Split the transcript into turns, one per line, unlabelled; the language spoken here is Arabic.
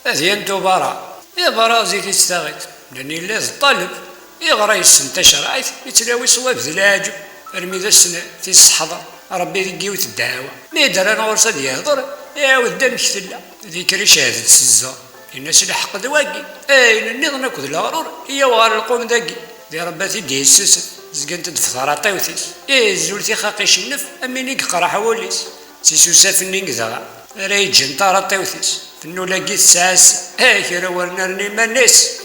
هذه انتو برا يا برا زيك يستغيث لاني اللي الطالب يغرا يستنتشر عايث يتلاوي صواب ذي العاجب ارمي ذا السنة تيستحضر ربي ذي قيوت الدعوة ما يدرى انا ورصاد يهضر يعاود دا مكتلا ذيك شهادة الزار الناس اللي حق دواقي النظر ناكد الغرور هي وغار القوم ذاكي ذي رباتي ديه السسن زقنت دفتر طيوثيس زولتي خاقيش النف اميني قرا حواليس سيسو سافني كذا راي جنطار طيوثيس فنو لاقي الساس كرا ورنا رني ما الناس